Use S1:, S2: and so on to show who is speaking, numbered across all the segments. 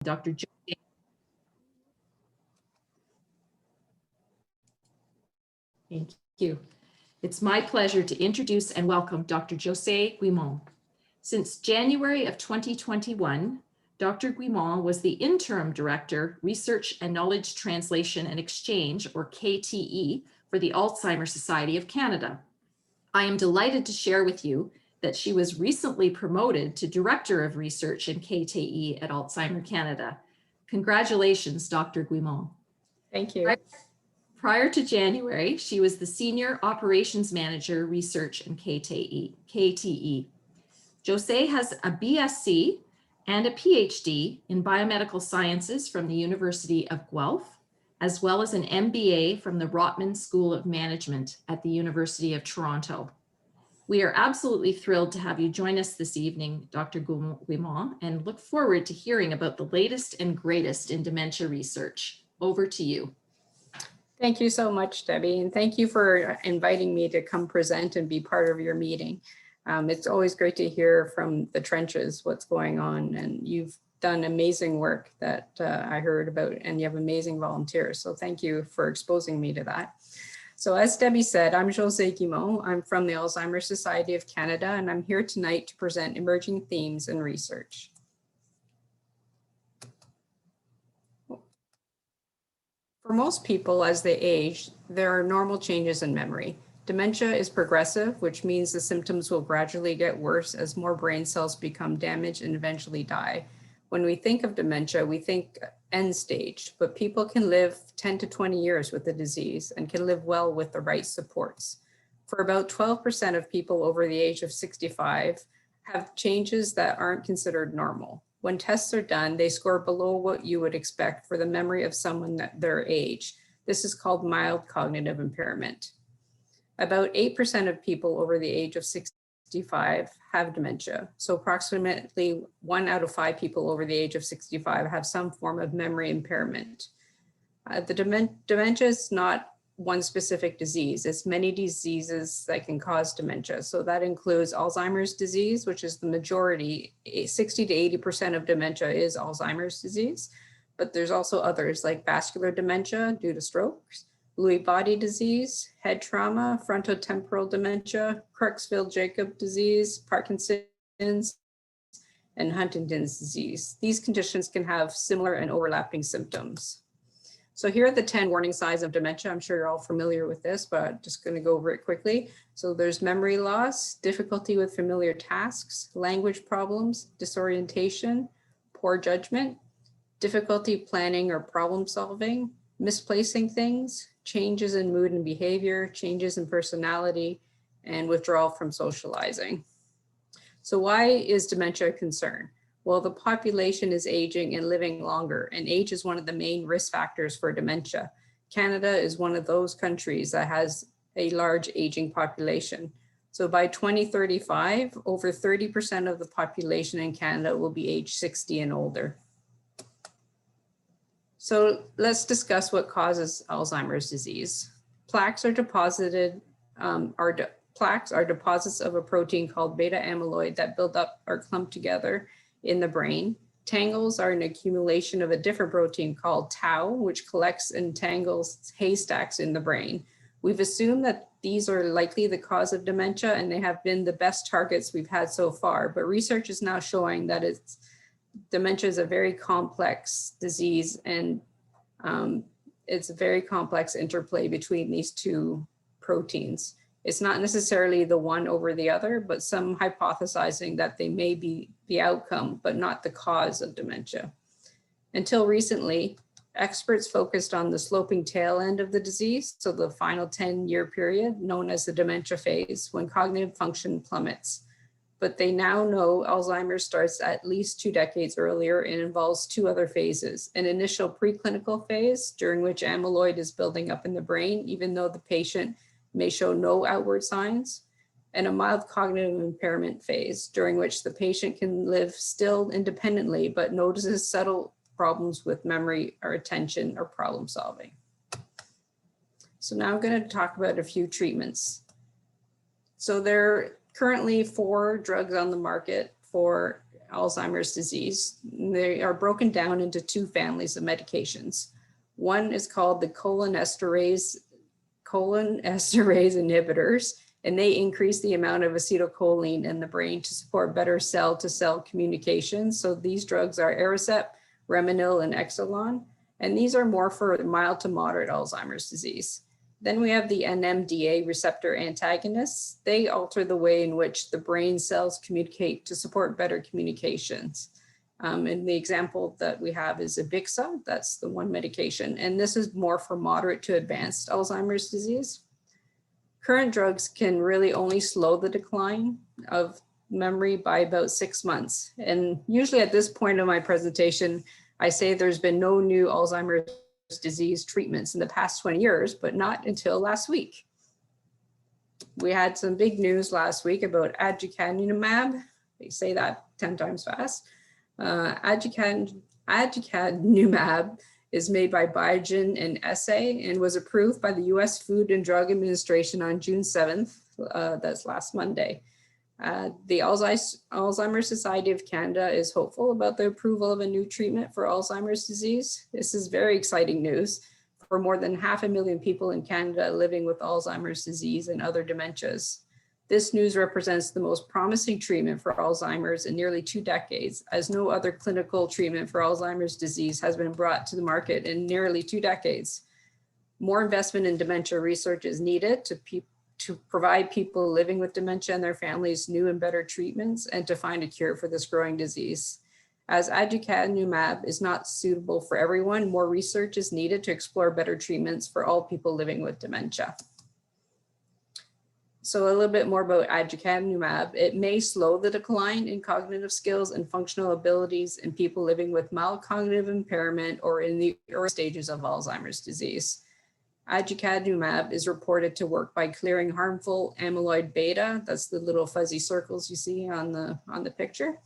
S1: Dr. Josée. Thank you. It's my pleasure to introduce and welcome Dr. Josée Guimond. Since January of 2021, Dr. Guimond was the Interim Director, Research and Knowledge Translation and Exchange, or KTE, for the Alzheimer Society of Canada. I am delighted to share with you that she was recently promoted to Director of Research in KTE at Alzheimer Canada. Congratulations, Dr. Guimond.
S2: Thank you.
S1: Prior to January, she was the Senior Operations Manager, Research in KTE. Josée has a BSc and a PhD in Biomedical Sciences from the University of Guelph, as well as an MBA from the Rotman School of Management at the University of Toronto. We are absolutely thrilled to have you join us this evening, Dr. Guimond, and look forward to hearing about the latest and greatest in dementia research. Over to you.
S2: Thank you so much, Debbie, and thank you for inviting me to come present and be part of your meeting. It's always great to hear from the trenches what's going on, and you've done amazing work that I heard about, and you have amazing volunteers, so thank you for exposing me to that. So as Debbie said, I'm Josée Guimond. I'm from the Alzheimer Society of Canada, and I'm here tonight to present emerging themes in research. For most people, as they age, there are normal changes in memory. Dementia is progressive, which means the symptoms will gradually get worse as more brain cells become damaged and eventually die. When we think of dementia, we think end stage, but people can live 10 to 20 years with the disease and can live well with the right supports. For about 12% of people over the age of 65 have changes that aren't considered normal. When tests are done, they score below what you would expect for the memory of someone at their age. This is called mild cognitive impairment. About 8% of people over the age of 65 have dementia. So approximately 1 out of 5 people over the age of 65 have some form of memory impairment. Dementia is not one specific disease. It's many diseases that can cause dementia. So that includes Alzheimer's disease, which is the majority, 60 to 80% of dementia is Alzheimer's disease. But there's also others like vascular dementia due to strokes, Lewy body disease, head trauma, frontotemporal dementia, Creutzfeldt-Jakob disease, Parkinson's, and Huntington's disease. These conditions can have similar and overlapping symptoms. So here are the 10 warning signs of dementia. I'm sure you're all familiar with this, but I'm just going to go over it quickly. So there's memory loss, difficulty with familiar tasks, language problems, disorientation, poor judgment, difficulty planning or problem solving, misplacing things, changes in mood and behavior, changes in personality, and withdrawal from socializing. So why is dementia a concern? Well, the population is aging and living longer, and age is one of the main risk factors for dementia. Canada is one of those countries that has a large aging population. So by 2035, over 30% of the population in Canada will be age 60 and older. So let's discuss what causes Alzheimer's disease. Plaques are deposited, plaques are deposits of a protein called beta amyloid that build up or clump together in the brain. Tangles are an accumulation of a different protein called tau, which collects and tangles haystacks in the brain. We've assumed that these are likely the cause of dementia, and they have been the best targets we've had so far, but research is now showing that dementia is a very complex disease, and it's a very complex interplay between these two proteins. It's not necessarily the one over the other, but some hypothesizing that they may be the outcome, but not the cause of dementia. Until recently, experts focused on the sloping tail end of the disease, so the final 10-year period known as the dementia phase, when cognitive function plummets. But they now know Alzheimer's starts at least 2 decades earlier and involves 2 other phases: an initial preclinical phase during which amyloid is building up in the brain, even though the patient may show no outward signs, and a mild cognitive impairment phase during which the patient can live still independently but notices subtle problems with memory or attention or problem solving. So now I'm going to talk about a few treatments. So there are currently 4 drugs on the market for Alzheimer's disease. They are broken down into two families of medications. One is called the cholinesterase inhibitors, and they increase the amount of acetylcholine in the brain to support better cell-to-cell communication. So these drugs are Aricept, Reminil, and Exelon, and these are more for mild to moderate Alzheimer's disease. Then we have the NMDA receptor antagonists. They alter the way in which the brain cells communicate to support better communications. And the example that we have is Abixa, that's the one medication, and this is more for moderate to advanced Alzheimer's disease. Current drugs can really only slow the decline of memory by about 6 months. And usually at this point of my presentation, I say there's been no new Alzheimer's disease treatments in the past 20 years, but not until last week. We had some big news last week about aducanumab. They say that 10 times fast. Aducanumab is made by Biogen and Eisai and was approved by the US Food and Drug Administration on June 7th. That's last Monday. The Alzheimer's Society of Canada is hopeful about the approval of a new treatment for Alzheimer's disease. This is very exciting news for more than 500,000 people in Canada living with Alzheimer's disease and other dementias. This news represents the most promising treatment for Alzheimer's in nearly 2 decades, as no other clinical treatment for Alzheimer's disease has been brought to the market in nearly 2 decades. More investment in dementia research is needed to provide people living with dementia and their families new and better treatments and to find a cure for this growing disease. As aducanumab is not suitable for everyone, more research is needed to explore better treatments for all people living with dementia. So a little bit more about aducanumab. It may slow the decline in cognitive skills and functional abilities in people living with mild cognitive impairment or in the early stages of Alzheimer's disease. Aducanumab is reported to work by clearing harmful amyloid beta, that's the little fuzzy circles you see on the picture,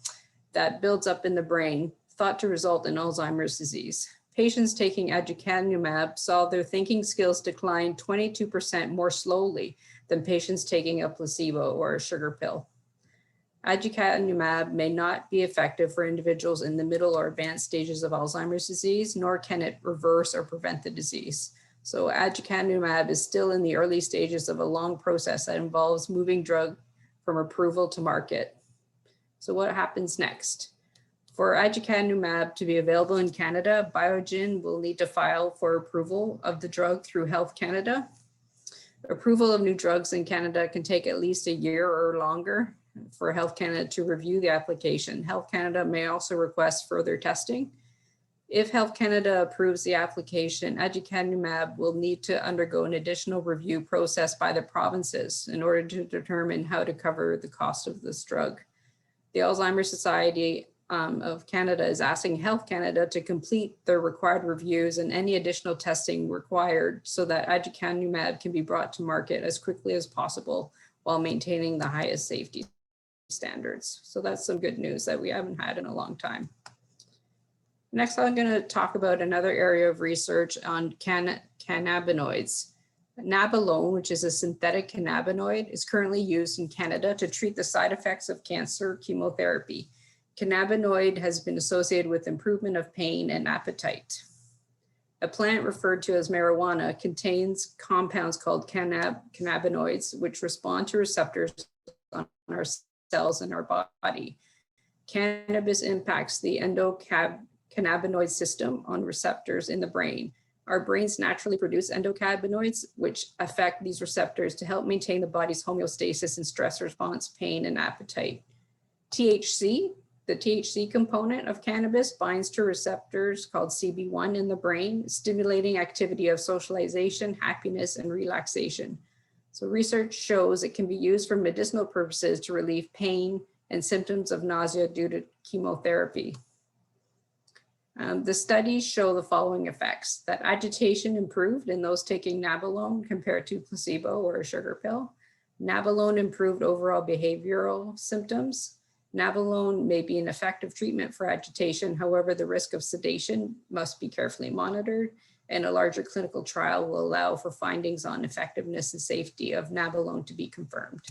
S2: that builds up in the brain, thought to result in Alzheimer's disease. Patients taking aducanumab saw their thinking skills decline 22% more slowly than patients taking a placebo or a sugar pill. Aducanumab may not be effective for individuals in the middle or advanced stages of Alzheimer's disease, nor can it reverse or prevent the disease. So aducanumab is still in the early stages of a long process that involves moving drug from approval to market. So what happens next? For aducanumab to be available in Canada, Biogen will need to file for approval of the drug through Health Canada. Approval of new drugs in Canada can take at least a year or longer for Health Canada to review the application. Health Canada may also request further testing. If Health Canada approves the application, aducanumab will need to undergo an additional review process by the provinces in order to determine how to cover the cost of this drug. The Alzheimer's Society of Canada is asking Health Canada to complete their required reviews and any additional testing required so that aducanumab can be brought to market as quickly as possible while maintaining the highest safety standards. So that's some good news that we haven't had in a long time. Next, I'm going to talk about another area of research on cannabinoids. Nabilone, which is a synthetic cannabinoid, is currently used in Canada to treat the side effects of cancer chemotherapy. Cannabinoid has been associated with improvement of pain and appetite. A plant referred to as marijuana contains compounds called cannabinoids, which respond to receptors on our cells in our body. Cannabis impacts the endocannabinoid system on receptors in the brain. Our brains naturally produce endocannabinoids, which affect these receptors to help maintain the body's homeostasis in stress response, pain, and appetite. THC, the THC component of cannabis, binds to receptors called CB1 in the brain, stimulating activity of socialization, happiness, and relaxation. So research shows it can be used for medicinal purposes to relieve pain and symptoms of nausea due to chemotherapy. The studies show the following effects: that agitation improved in those taking nabilone compared to placebo or a sugar pill. Nabilone improved overall behavioral symptoms. Nabilone may be an effective treatment for agitation. However, the risk of sedation must be carefully monitored, and a larger clinical trial will allow for findings on effectiveness and safety of nabilone to be confirmed.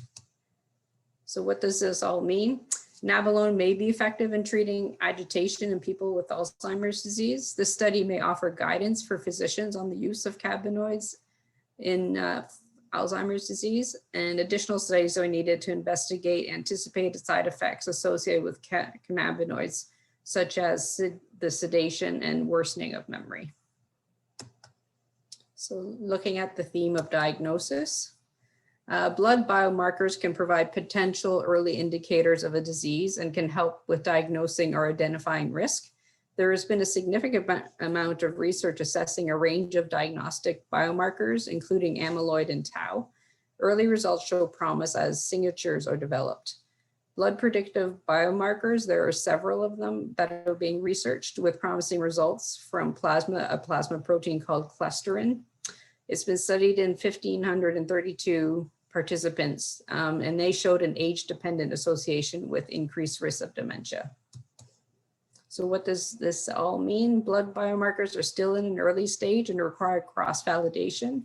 S2: So what does this all mean? Navalone may be effective in treating agitation in people with Alzheimer's disease. This study may offer guidance for physicians on the use of cannabinoids in Alzheimer's disease, and additional studies are needed to investigate anticipated side effects associated with cannabinoids, such as the sedation and worsening of memory. So looking at the theme of diagnosis, blood biomarkers can provide potential early indicators of a disease and can help with diagnosing or identifying risk. There has been a significant amount of research assessing a range of diagnostic biomarkers, including amyloid and tau. Early results show promise as signatures are developed. Blood predictive biomarkers, there are several of them that are being researched with promising results from a plasma protein called cholesterol. It's been studied in 1,532 participants, and they showed an age-dependent association with increased risk of dementia. So what does this all mean? Blood biomarkers are still in an early stage and require cross-validation.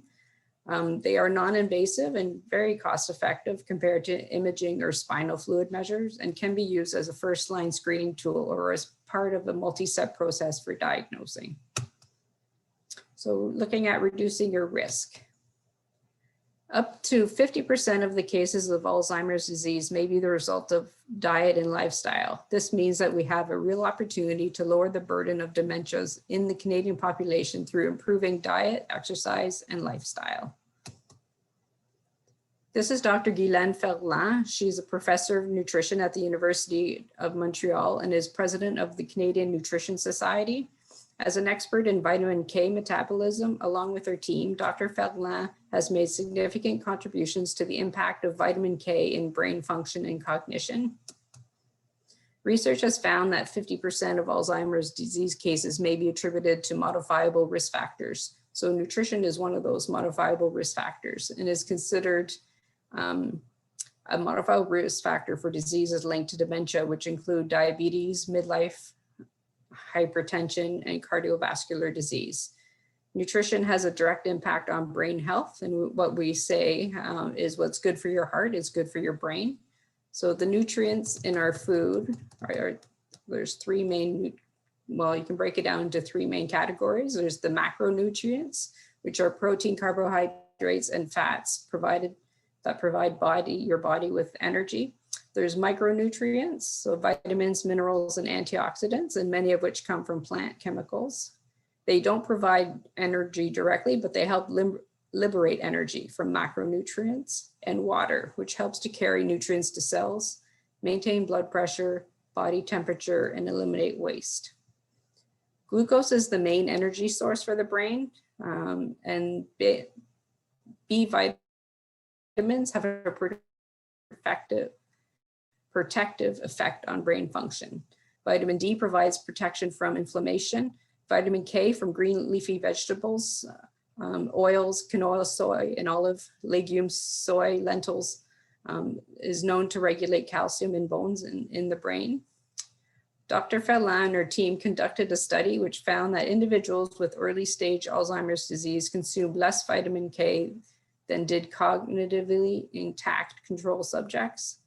S2: They are non-invasive and very cost-effective compared to imaging or spinal fluid measures, and can be used as a first-line screening tool or as part of a multi-step process for diagnosing. So looking at reducing your risk. Up to 50% of the cases of Alzheimer's disease may be the result of diet and lifestyle. This means that we have a real opportunity to lower the burden of dementias in the Canadian population through improving diet, exercise, and lifestyle. This is Dr. Guylaine Ferland. She's a professor of nutrition at the University of Montreal and is president of the Canadian Nutrition Society. As an expert in vitamin K metabolism, along with her team, Dr. Ferland has made significant contributions to the impact of vitamin K in brain function and cognition. Research has found that 50% of Alzheimer's disease cases may be attributed to modifiable risk factors. So nutrition is one of those modifiable risk factors and is considered a modifiable risk factor for diseases linked to dementia, which include diabetes, midlife, hypertension, and cardiovascular disease. Nutrition has a direct impact on brain health, and what we say is what's good for your heart is good for your brain. So the nutrients in our food there's three main, well, you can break it down into three main categories. There's the macronutrients, which are protein, carbohydrates, and fats that provide your body with energy. There's micronutrients, so vitamins, minerals, and antioxidants, and many of which come from plant chemicals. They don't provide energy directly, but they help liberate energy from macronutrients, and water, which helps to carry nutrients to cells, maintain blood pressure, body temperature, and eliminate waste. Glucose is the main energy source for the brain, and B vitamins have a protective effect on brain function. Vitamin D provides protection from inflammation. Vitamin K from green leafy vegetables, oils, canola, soy, and olive, legumes, soy, lentils, is known to regulate calcium in bones and in the brain. Dr. Ferland and her team conducted a study which found that individuals with early stage Alzheimer's disease consumed less vitamin K than did cognitively intact control subjects.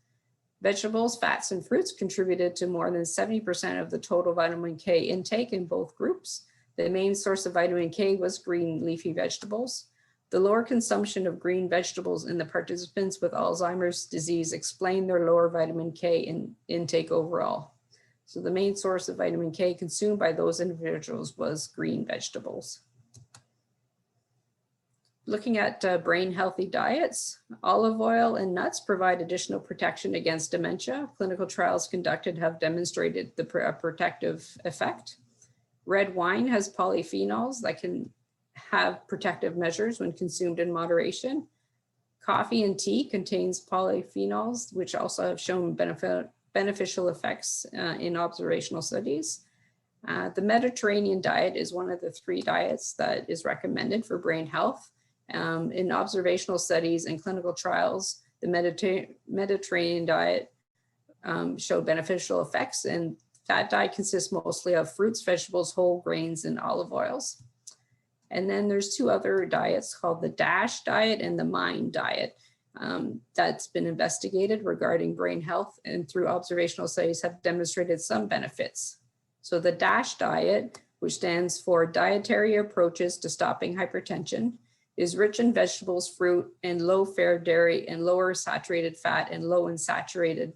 S2: Vegetables, fats, and fruits contributed to more than 70% of the total vitamin K intake in both groups. The main source of vitamin K was green leafy vegetables. The lower consumption of green vegetables in the participants with Alzheimer's disease explained their lower vitamin K intake overall. So the main source of vitamin K consumed by those individuals was green vegetables. Looking at brain healthy diets, olive oil and nuts provide additional protection against dementia. Clinical trials conducted have demonstrated the protective effect. Red wine has polyphenols that can have protective measures when consumed in moderation. Coffee and tea contains polyphenols, which also have shown beneficial effects in observational studies. The Mediterranean diet is one of the 3 diets that is recommended for brain health. In observational studies and clinical trials, the Mediterranean diet showed beneficial effects, and that diet consists mostly of fruits, vegetables, whole grains, and olive oils. And then there's 2 other diets called the DASH diet and the MIND diet. that's been investigated regarding brain health, and through observational studies have demonstrated some benefits. So the DASH diet, which stands for Dietary Approaches to Stopping Hypertension, is rich in vegetables, fruit, and low-fat dairy, and lower saturated fat and low in unsaturated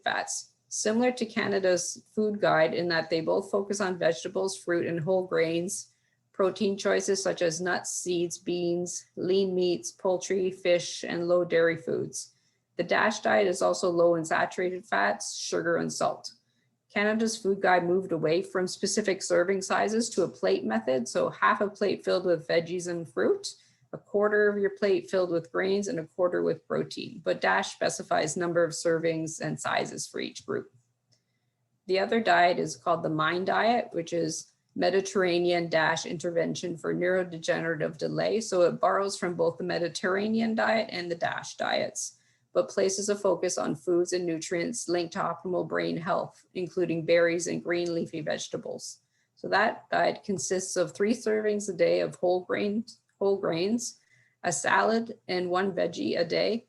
S2: fats. Similar to Canada's food guide in that they both focus on vegetables, fruit, and whole grains, protein choices such as nuts, seeds, beans, lean meats, poultry, fish, and low dairy foods. The DASH diet is also low in saturated fats, sugar, and salt. Canada's food guide moved away from specific serving sizes to a plate method. So half a plate filled with veggies and fruit, a quarter of your plate filled with grains, and a quarter with protein. But DASH specifies number of servings and sizes for each group. The other diet is called the MIND diet, which is Mediterranean DASH intervention for neurodegenerative delay. So it borrows from both the Mediterranean diet and the DASH diets, but places a focus on foods and nutrients linked to optimal brain health, including berries and green leafy vegetables. So that diet consists of 3 servings a day of whole grains, a salad and 1 veggie a day,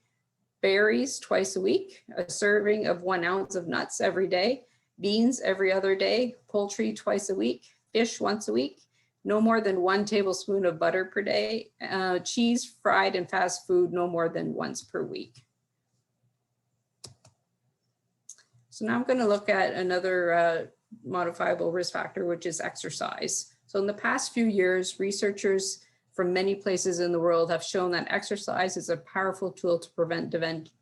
S2: berries twice a week, a serving of 1 ounce of nuts every day, beans every other day, poultry twice a week, fish once a week, no more than 1 tablespoon of butter per day, cheese, fried, and fast food no more than once per week. So now I'm going to look at another modifiable risk factor, which is exercise. So in the past few years, researchers from many places in the world have shown that exercise is a powerful tool to prevent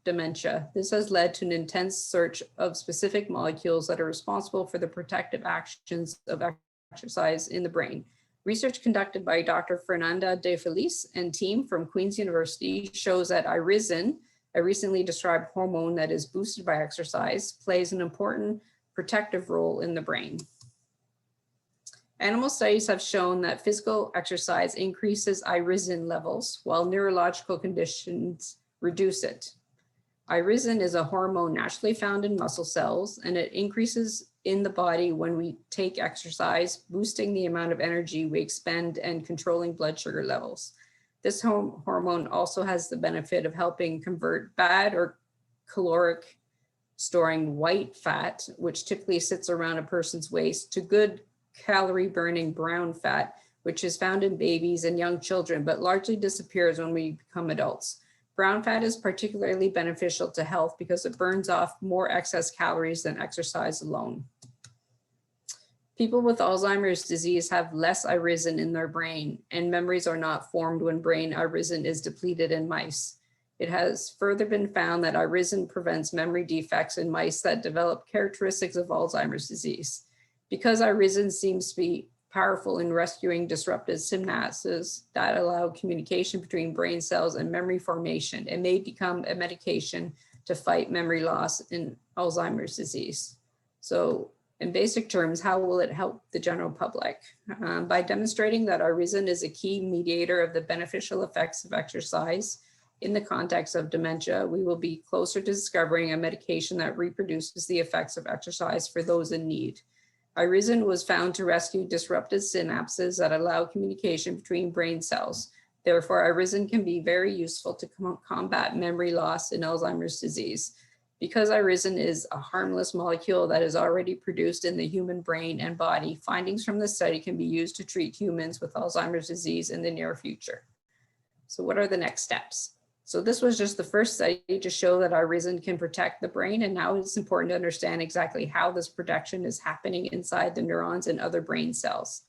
S2: dementia. This has led to an intense search of specific molecules that are responsible for the protective actions of exercise in the brain. Research conducted by Dr. Fernanda De Felice and team from Queen's University shows that irisin, a recently described hormone that is boosted by exercise, plays an important protective role in the brain. Animal studies have shown that physical exercise increases irisin levels, while neurological conditions reduce it. Irisin is a hormone naturally found in muscle cells, and it increases in the body when we take exercise, boosting the amount of energy we expend and controlling blood sugar levels. This hormone also has the benefit of helping convert bad or caloric storing white fat, which typically sits around a person's waist, to good calorie burning brown fat, which is found in babies and young children, but largely disappears when we become adults. Brown fat is particularly beneficial to health because it burns off more excess calories than exercise alone. People with Alzheimer's disease have less irisin in their brain, and memories are not formed when brain irisin is depleted in mice. It has further been found that irisin prevents memory defects in mice that develop characteristics of Alzheimer's disease. Because irisin seems to be powerful in rescuing disrupted synapses that allow communication between brain cells and memory formation, it may become a medication to fight memory loss in Alzheimer's disease. So in basic terms, how will it help the general public? By demonstrating that irisin is a key mediator of the beneficial effects of exercise in the context of dementia, we will be closer to discovering a medication that reproduces the effects of exercise for those in need. Irisin was found to rescue disrupted synapses that allow communication between brain cells. Therefore, irisin can be very useful to combat memory loss in Alzheimer's disease. Because irisin is a harmless molecule that is already produced in the human brain and body, findings from this study can be used to treat humans with Alzheimer's disease in the near future. So what are the next steps? So this was just the first study to show that irisin can protect the brain, and now it's important to understand exactly how this protection is happening inside the neurons and other brain cells.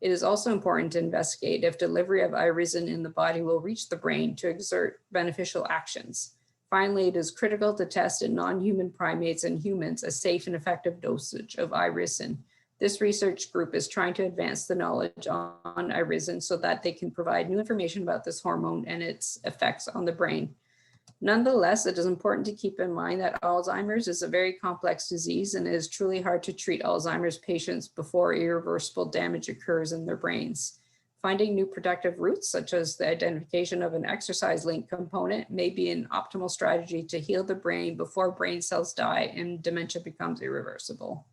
S2: It is also important to investigate if delivery of irisin in the body will reach the brain to exert beneficial actions. Finally, it is critical to test in non-human primates and humans a safe and effective dosage of irisin. This research group is trying to advance the knowledge on irisin so that they can provide new information about this hormone and its effects on the brain. Nonetheless, it is important to keep in mind that Alzheimer's is a very complex disease, and it is truly hard to treat Alzheimer's patients before irreversible damage occurs in their brains. Finding new productive routes, such as the identification of an exercise-linked component, may be an optimal strategy to heal the brain before brain cells die and dementia becomes irreversible.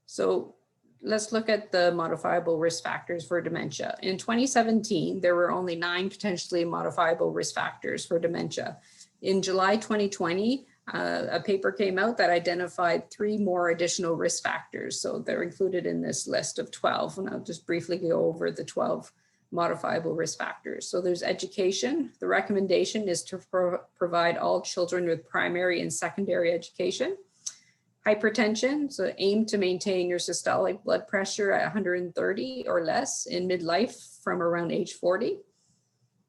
S2: So let's look at the modifiable risk factors for dementia. In 2017, there were only 9 potentially modifiable risk factors for dementia. In July 2020, a paper came out that identified 3 more additional risk factors. So they're included in this list of 12, and I'll just briefly go over the 12 modifiable risk factors. So there's education. The recommendation is to provide all children with primary and secondary education. Hypertension, so aim to maintain your systolic blood pressure at 130 or less in midlife from around age 40.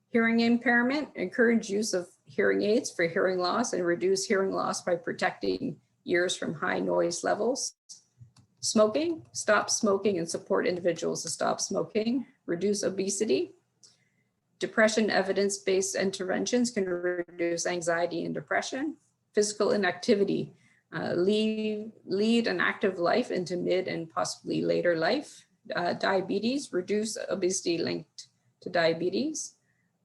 S2: Hearing impairment, encourage use of hearing aids for hearing loss and reduce hearing loss by protecting ears from high noise levels. Smoking, stop smoking and support individuals to stop smoking. Reduce obesity. Depression, evidence-based interventions can reduce anxiety and depression. Physical inactivity, lead an active life into mid and possibly later life. Diabetes, reduce obesity linked to diabetes.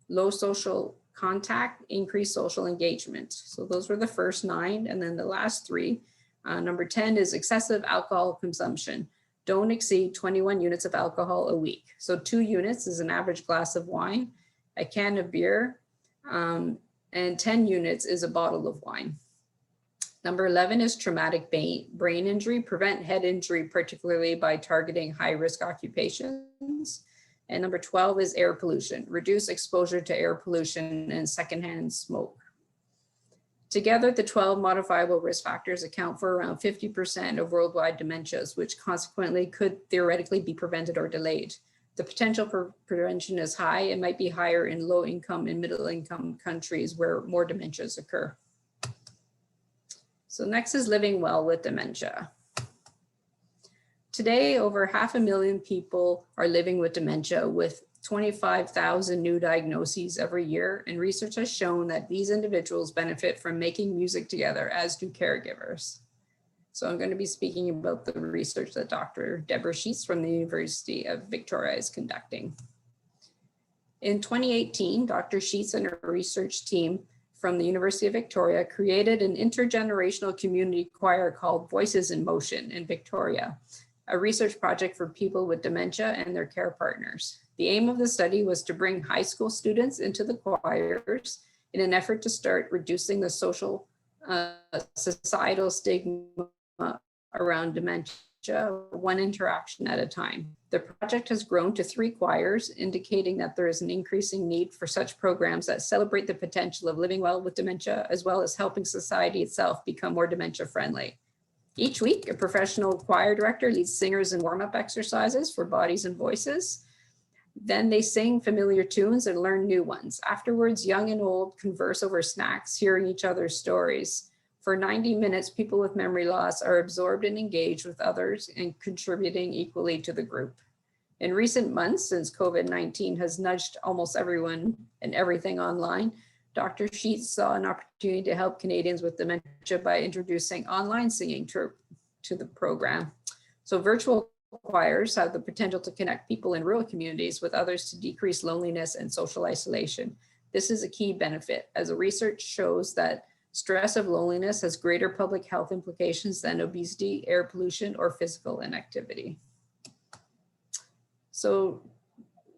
S2: Low social contact, increase social engagement. So those were the first 9. And then the last 3, number 10 is excessive alcohol consumption. Don't exceed 21 units of alcohol a week. So 2 units is an average glass of wine, a can of beer, and 10 units is a bottle of wine. Number 11 is traumatic brain injury. Prevent head injury, particularly by targeting high-risk occupations. And number 12 is air pollution. Reduce exposure to air pollution and secondhand smoke. Together, the 12 modifiable risk factors account for around 50% of worldwide dementias, which consequently could theoretically be prevented or delayed. The potential for prevention is high. It might be higher in low-income and middle-income countries where more dementias occur. So next is living well with dementia. Today, over 500,000 people are living with dementia, with 25,000 new diagnoses every year. And research has shown that these individuals benefit from making music together, as do caregivers. So I'm going to be speaking about the research that Dr. Deborah Sheets from the University of Victoria is conducting. In 2018, Dr. Sheets and her research team from the University of Victoria created an intergenerational community choir called Voices in Motion in Victoria, a research project for people with dementia and their care partners. The aim of the study was to bring high school students into the choirs in an effort to start reducing the social societal stigma around dementia, one interaction at a time. The project has grown to 3 choirs, indicating that there is an increasing need for such programs that celebrate the potential of living well with dementia, as well as helping society itself become more dementia friendly. Each week, a professional choir director leads singers in warm-up exercises for bodies and voices. Then they sing familiar tunes and learn new ones. Afterwards, young and old converse over snacks, hearing each other's stories. For 90 minutes, people with memory loss are absorbed and engaged with others and contributing equally to the group. In recent months, since COVID-19 has nudged almost everyone and everything online, Dr. Sheets saw an opportunity to help Canadians with dementia by introducing online singing to the program. So virtual choirs have the potential to connect people in rural communities with others to decrease loneliness and social isolation. This is a key benefit, as the research shows that stress of loneliness has greater public health implications than obesity, air pollution, or physical inactivity. So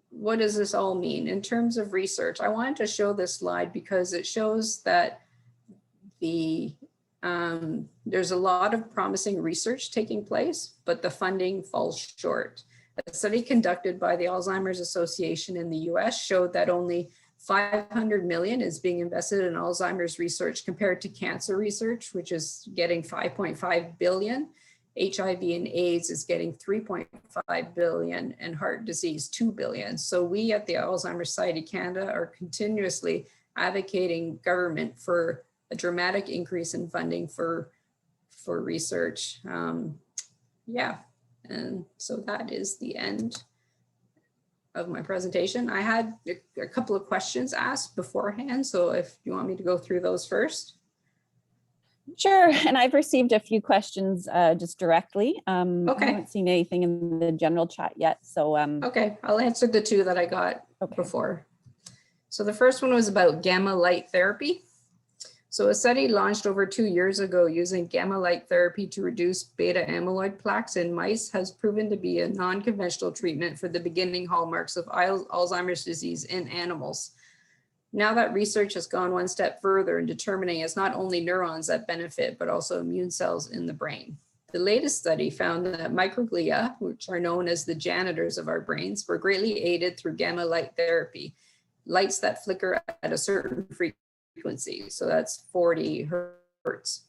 S2: what does this all mean? In terms of research, I wanted to show this slide because it shows that there's a lot of promising research taking place, but the funding falls short. A study conducted by the Alzheimer's Association in the US showed that only 500 million is being invested in Alzheimer's research compared to cancer research, which is getting 5.5 billion. HIV and AIDS is getting 3.5 billion, and heart disease 2 billion. So we at the Alzheimer's Society Canada are continuously advocating government for a dramatic increase in funding for research. Yeah, and so that is the end of my presentation. I had a couple of questions asked beforehand, so if you want me to go through those first.
S3: Sure, and I've received a few questions just directly.
S2: Okay.
S3: I haven't seen anything in the general chat yet, so.
S2: Okay, I'll answer the 2 that I got before. So the first one was about gamma light therapy. So a study launched over 2 years ago using gamma light therapy to reduce beta amyloid plaques in mice has proven to be a non-conventional treatment for the beginning hallmarks of Alzheimer's disease in animals. Now that research has gone one step further in determining it's not only neurons that benefit, but also immune cells in the brain. The latest study found that microglia, which are known as the janitors of our brains, were greatly aided through gamma light therapy, lights that flicker at a certain frequency, so that's 40 hertz,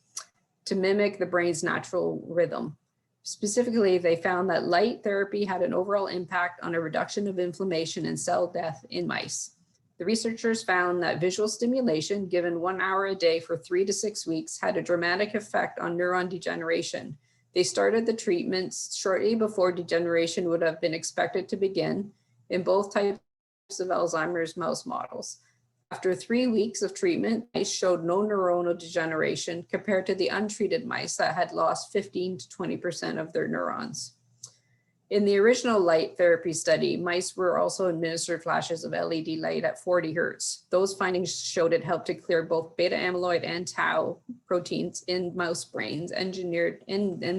S2: to mimic the brain's natural rhythm. Specifically, they found that light therapy had an overall impact on a reduction of inflammation and cell death in mice. The researchers found that visual stimulation given 1 hour a day for 3 to 6 weeks had a dramatic effect on neuron degeneration. They started the treatments shortly before degeneration would have been expected to begin in both types of Alzheimer's mouse models. After 3 weeks of treatment, mice showed no neuronal degeneration compared to the untreated mice that had lost 15 to 20% of their neurons. In the original light therapy study, mice were also administered flashes of LED light at 40 hertz. Those findings showed it helped to clear both beta amyloid and tau proteins in mouse brains and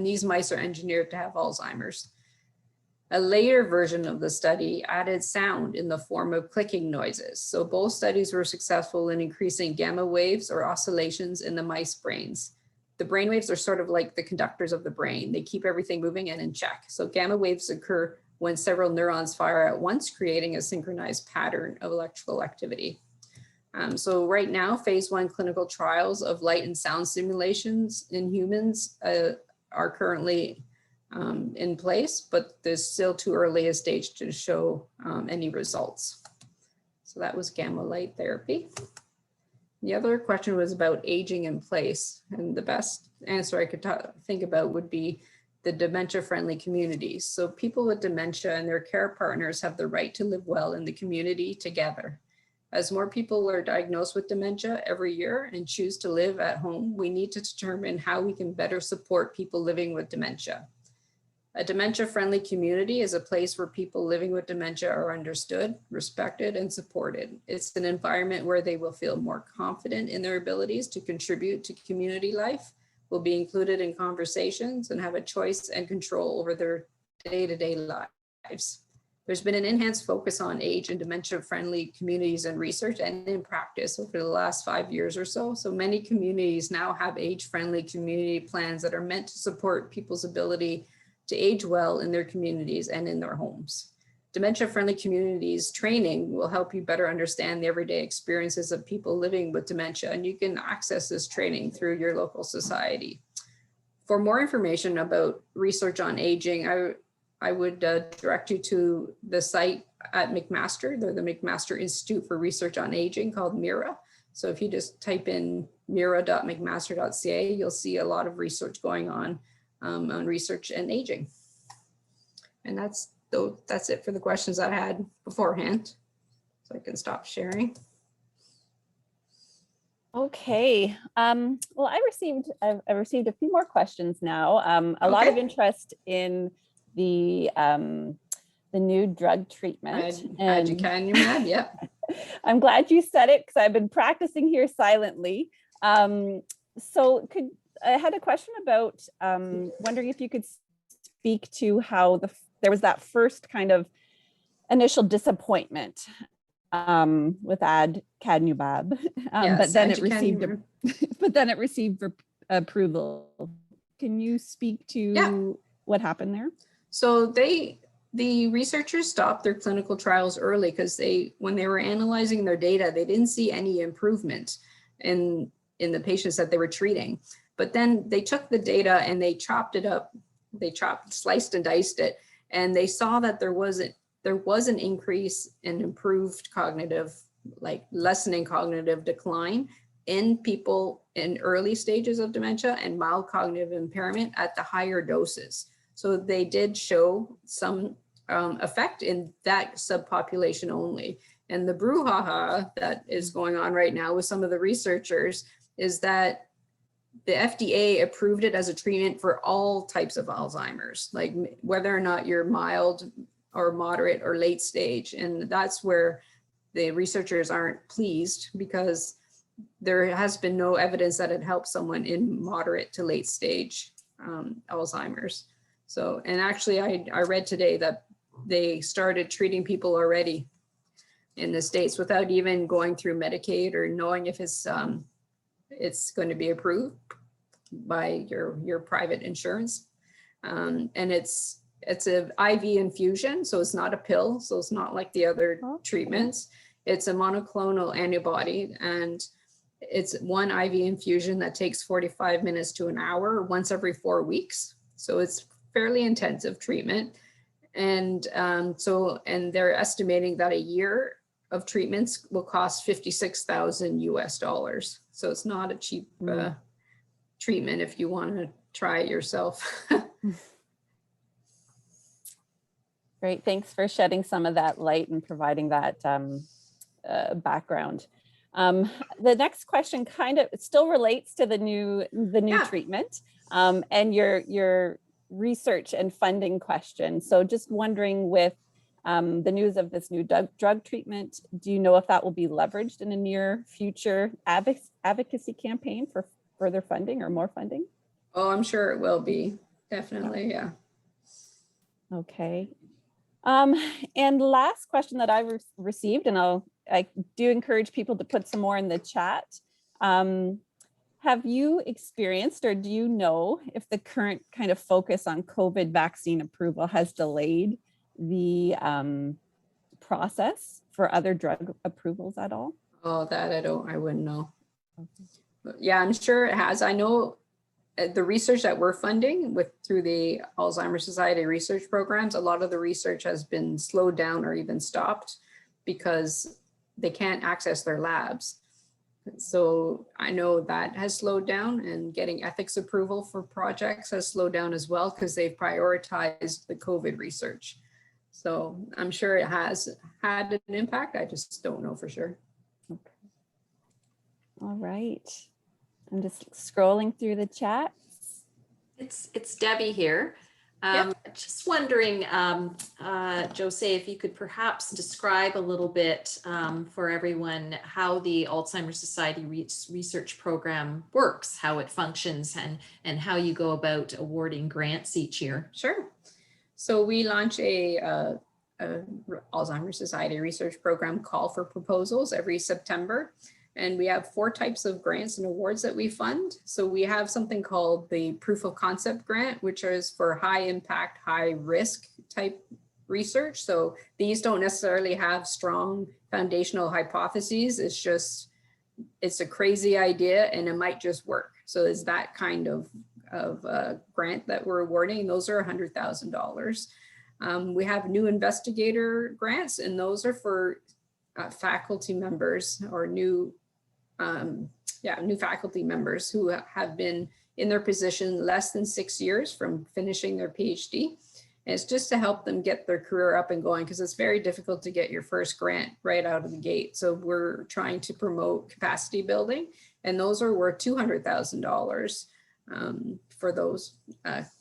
S2: these mice are engineered to have Alzheimer's. A later version of the study added sound in the form of clicking noises. So both studies were successful in increasing gamma waves or oscillations in the mice brains. The brain waves are sort of like the conductors of the brain. They keep everything moving and in check. So gamma waves occur when several neurons fire at once, creating a synchronized pattern of electrical activity. So right now, phase 1 clinical trials of light and sound simulations in humans are currently in place, but there's still too early a stage to show any results. So that was gamma light therapy. The other question was about aging in place, and the best answer I could think about would be the dementia-friendly communities. So people with dementia and their care partners have the right to live well in the community together. As more people are diagnosed with dementia every year and choose to live at home, we need to determine how we can better support people living with dementia. A dementia-friendly community is a place where people living with dementia are understood, respected, and supported. It's an environment where they will feel more confident in their abilities to contribute to community life, will be included in conversations, and have a choice and control over their day-to-day lives. There's been an enhanced focus on age and dementia-friendly communities in research and in practice over the last 5 years or so. So many communities now have age-friendly community plans that are meant to support people's ability to age well in their communities and in their homes. Dementia-friendly communities training will help you better understand the everyday experiences of people living with dementia, and you can access this training through your local society. For more information about research on aging, I would direct you to the site at McMaster. They're the McMaster Institute for Research on Aging called MIRA. So if you just type in mira.mcmaster.ca, you'll see a lot of research going on research and aging. And that's it for the questions I had beforehand. So I can stop sharing.
S3: Okay. Well, I've received a few more questions now. A lot of interest in the new drug treatment.
S2: Aducanumab, yeah.
S3: I'm glad you said it because I've been practicing here silently. So I had a question about wondering if you could speak to how there was that first kind of initial disappointment with aducanumab,
S2: Yes,
S3: but then it received approval. Can you speak to what happened there? So
S2: the researchers stopped their clinical trials early because when they were analyzing their data, they didn't see any improvement in the patients that they were treating. But then they took the data and they chopped it up. They sliced and diced it, and they saw that there was an increase in improved cognitive, like lessening cognitive decline in people in early stages of dementia and mild cognitive impairment at the higher doses. So they did show some effect in that subpopulation only. And the brouhaha that is going on right now with some of the researchers is that the FDA approved it as a treatment for all types of Alzheimer's, like whether or not you're mild or moderate or late stage. And that's where the researchers aren't pleased, because there has been no evidence that it helps someone in moderate to late stage Alzheimer's. So, and actually I read today that they started treating people already in the States without even going through Medicaid or knowing if it's going to be approved by your private insurance. And it's an IV infusion, so it's not a pill, so it's not like the other treatments. It's a monoclonal antibody, and it's one IV infusion that takes 45 minutes to an hour once every 4 weeks. So it's fairly intensive treatment. And and they're estimating that a year of treatments will cost $56,000 US. So it's not a cheap treatment if you want to try it yourself.
S3: Great, thanks for shedding some of that light and providing that background. The next question kind of still relates to the new treatment and your research and funding question. So just wondering, with the news of this new drug treatment, do you know if that will be leveraged in a near future advocacy campaign for further funding or more funding?
S2: Oh, I'm sure it will be. Definitely, yeah.
S3: Okay. And last question that I received, and I do encourage people to put some more in the chat. Have you experienced, or do you know if the current kind of focus on COVID vaccine approval has delayed the process for other drug approvals at all?
S2: Oh, that I wouldn't know. Okay. But yeah, I'm sure it has. I know the research that we're funding through the Alzheimer's Society research programs, a lot of the research has been slowed down or even stopped because they can't access their labs. So I know that has slowed down, and getting ethics approval for projects has slowed down as well because they've prioritized the COVID research. So I'm sure it has had an impact. I just don't know for sure.
S3: Okay. All right. I'm just scrolling through the chat.
S1: It's Debbie here. Just wondering, Josée, if you could perhaps describe a little bit for everyone how the Alzheimer's Society research program works, how it functions, and how you go about awarding grants each year.
S2: Sure. So we launch a Alzheimer's Society research program call for proposals every September. And we have 4 types of grants and awards that we fund. So we have something called the proof of concept grant, which is for high impact, high risk type research. So these don't necessarily have strong foundational hypotheses. It's a crazy idea and it might just work. So it's that kind of grant that we're awarding. Those are $100,000. We have new investigator grants, and those are for faculty members or new faculty members who have been in their position less than 6 years from finishing their PhD. And it's just to help them get their career up and going, because it's very difficult to get your first grant right out of the gate. So we're trying to promote capacity building, and those are worth $200,000 for those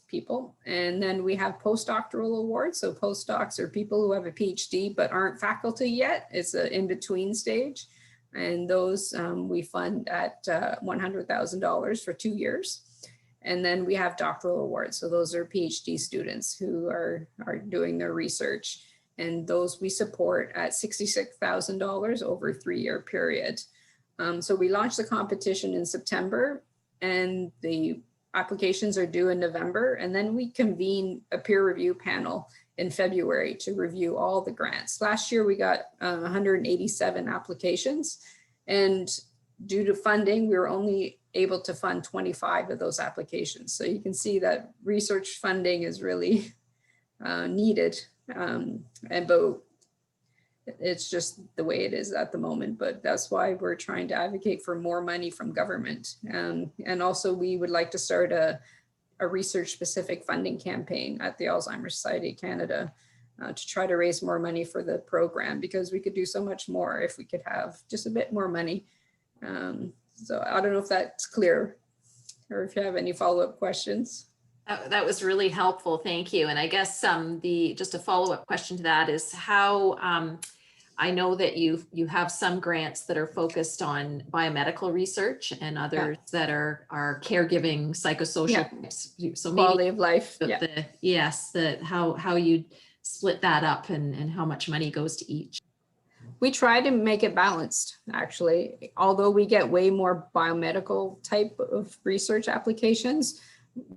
S2: people. And then we have postdoctoral awards. So postdocs are people who have a PhD but aren't faculty yet. It's an in-between stage. And those we fund at $100,000 for 2 years. And then we have doctoral awards. So those are PhD students who are doing their research. And those we support at $66,000 over a 3-year period. So we launched the competition in September, and the applications are due in November. And then we convene a peer review panel in February to review all the grants. Last year, we got 187 applications, and due to funding, we were only able to fund 25 of those applications. So you can see that research funding is really needed, but it's just the way it is at the moment. But that's why we're trying to advocate for more money from government. And also we would like to start a research specific funding campaign at the Alzheimer's Society of Canada to try to raise more money for the program, because we could do so much more if we could have just a bit more money. So I don't know if that's clear, or if you have any follow-up questions.
S1: That was really helpful. Thank you. And I guess just a follow-up question to that is how I know that you have some grants that are focused on biomedical research and others that are caregiving psychosocial
S2: Yeah.
S1: types. So
S2: Quality
S1: maybe
S2: of life. Yeah.
S1: how you split that up and how much money goes to each.
S2: We try to make it balanced, actually. Although we get way more biomedical type of research applications,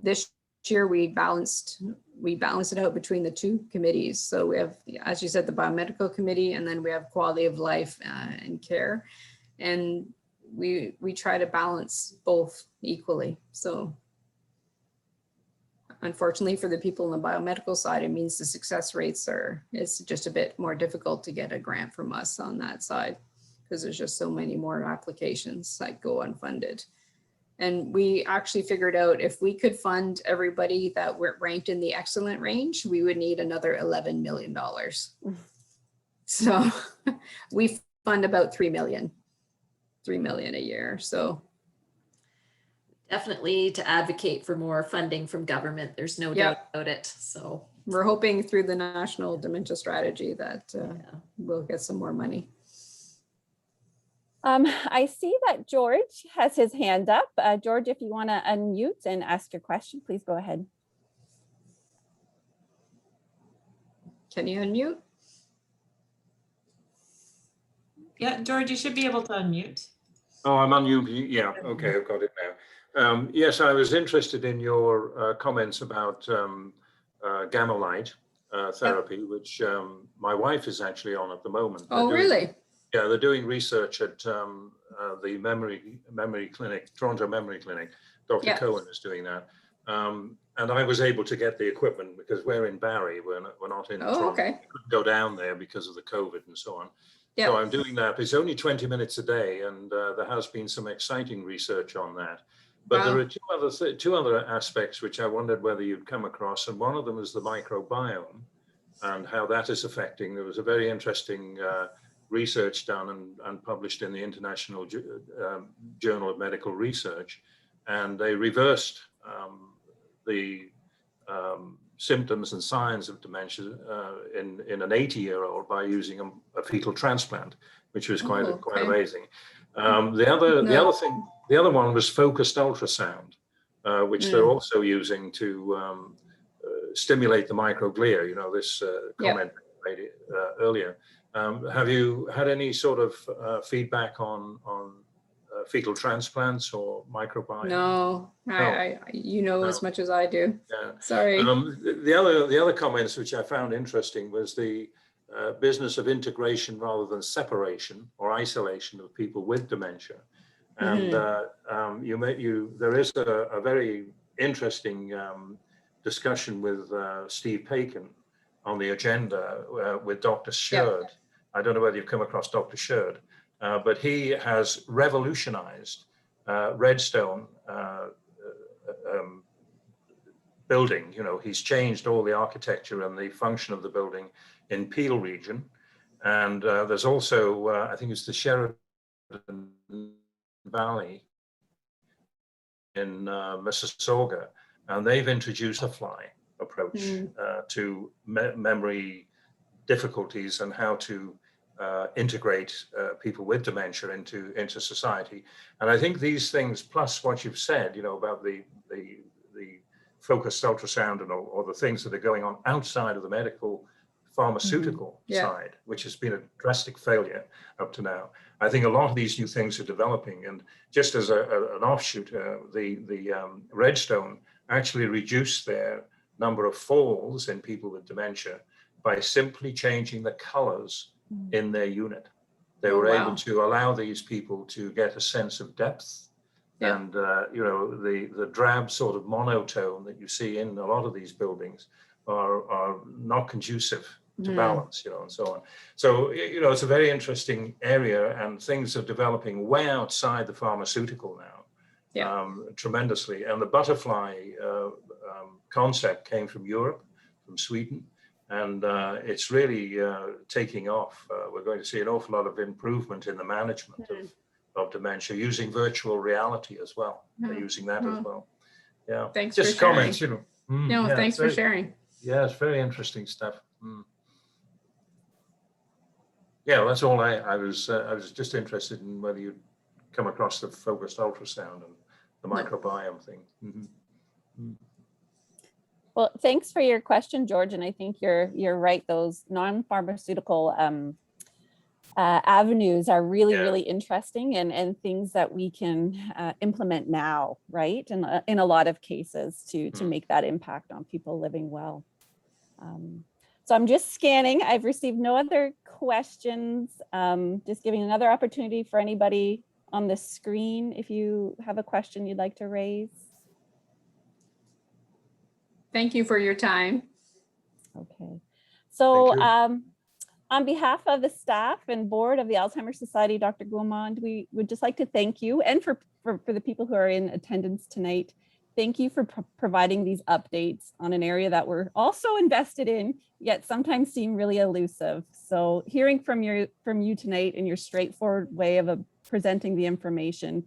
S2: this year we balanced it out between the two committees. So we have, as you said, the biomedical committee, and then we have quality of life and care. And we try to balance both equally. So unfortunately for the people on the biomedical side, it means the success rates it's just a bit more difficult to get a grant from us on that side because there's just so many more applications that go unfunded. And we actually figured out if we could fund everybody that were ranked in the excellent range, we would need another $11 million. So we fund about 3 million a year. So
S1: Definitely to advocate for more funding from government. There's no doubt about it. So
S2: we're hoping through the National Dementia Strategy that we'll get some more money.
S3: I see that George has his hand up. George, if you want to unmute and ask your question, please go ahead.
S2: Can you unmute?
S4: Yeah, George, you should be able to unmute.
S5: Oh, I'm unmuted. Yeah, okay, I've got it now. Yes, I was interested in your comments about gamma light therapy, which my wife is actually on at the moment.
S2: Oh, really?
S5: Yeah, they're doing research at the memory clinic, Toronto Memory Clinic. Dr. Cohen is doing that. And I was able to get the equipment because we're in Barrie, we're not in Toronto.
S2: Okay.
S5: We couldn't go down there because of the COVID and so on.
S2: Yeah.
S5: So I'm doing that. It's only 20 minutes a day, and there has been some exciting research on that. But there are two other aspects which I wondered whether you'd come across, and one of them is the microbiome and how that is affecting. There was a very interesting research done and published in the International Journal of Medical Research, and they reversed the symptoms and signs of dementia in an 80-year-old by using a fetal transplant, which was quite amazing. The other one was focused ultrasound, which they're also using to stimulate the microglia. You know, this comment made earlier. Have you had any sort of feedback on fetal transplants or microbiome?
S2: No. You know as much as I do.
S5: Yeah.
S2: Sorry.
S5: The other comments which I found interesting was the business of integration rather than separation or isolation of people with dementia. And there is a very interesting discussion with Steve Paikin on the agenda with Dr. Sherd. I don't know whether you've come across Dr. Sherd, but he has revolutionized Redstone building. You know, he's changed all the architecture and the function of the building in Peel region. And there's also, I think it's the Sheridan Valley in Mississauga, and they've introduced a fly approach to memory difficulties and how to integrate people with dementia into society. And I think these things, plus what you've said, you know, about the focused ultrasound and or the things that are going on outside of the medical pharmaceutical side, which has been a drastic failure up to now. I think a lot of these new things are developing, and just as an offshoot, the Redstone actually reduced their number of falls in people with dementia by simply changing the colors in their unit. They were able to allow these people to get a sense of depth and you know, the drab sort of monotone that you see in a lot of these buildings are not conducive to balance, you know, and so on. So, you know, it's a very interesting area, and things are developing way outside the pharmaceutical now, tremendously. And the butterfly concept came from Europe, from Sweden, and it's really taking off. We're going to see an awful lot of improvement in the management of dementia using virtual reality as well. They're using that as well. Yeah.
S2: Thanks
S5: just
S2: for
S5: comments,
S2: sharing.
S5: you know.
S2: Thanks for sharing.
S5: Yeah, it's very interesting stuff. Yeah, well, that's all I was just interested in whether you'd come across the focused ultrasound and the microbiome thing.
S3: Well, thanks for your question, George. And I think you're right. Those non-pharmaceutical avenues are really,
S5: Yeah.
S3: really interesting and things that we can implement now, right? And in a lot of cases to make that impact on people living well. So I'm just scanning. I've received no other questions. Just giving another opportunity for anybody on the screen if you have a question you'd like to raise.
S2: Thank you for your time.
S3: Okay. So
S5: Thank you.
S3: on behalf of the staff and board of the Alzheimer's Society, Dr. Guimond, we would just like to thank you, and for the people who are in attendance tonight. Thank you for providing these updates on an area that we're also invested in, yet sometimes seem really elusive. So hearing from you tonight and your straightforward way of presenting the information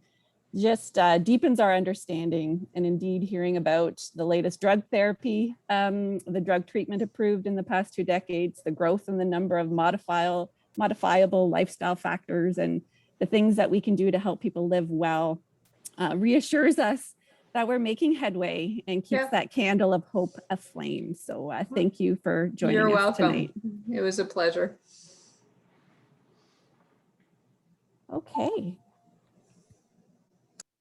S3: just deepens our understanding. And indeed, hearing about the latest drug therapy, the drug treatment approved in the past 2 decades, the growth in the number of modifiable lifestyle factors, and the things that we can do to help people live well, reassures us that we're making headway and keeps that candle of hope aflame. So thank you for joining
S2: You're
S3: us
S2: welcome.
S3: tonight.
S2: It was a pleasure.
S3: Okay.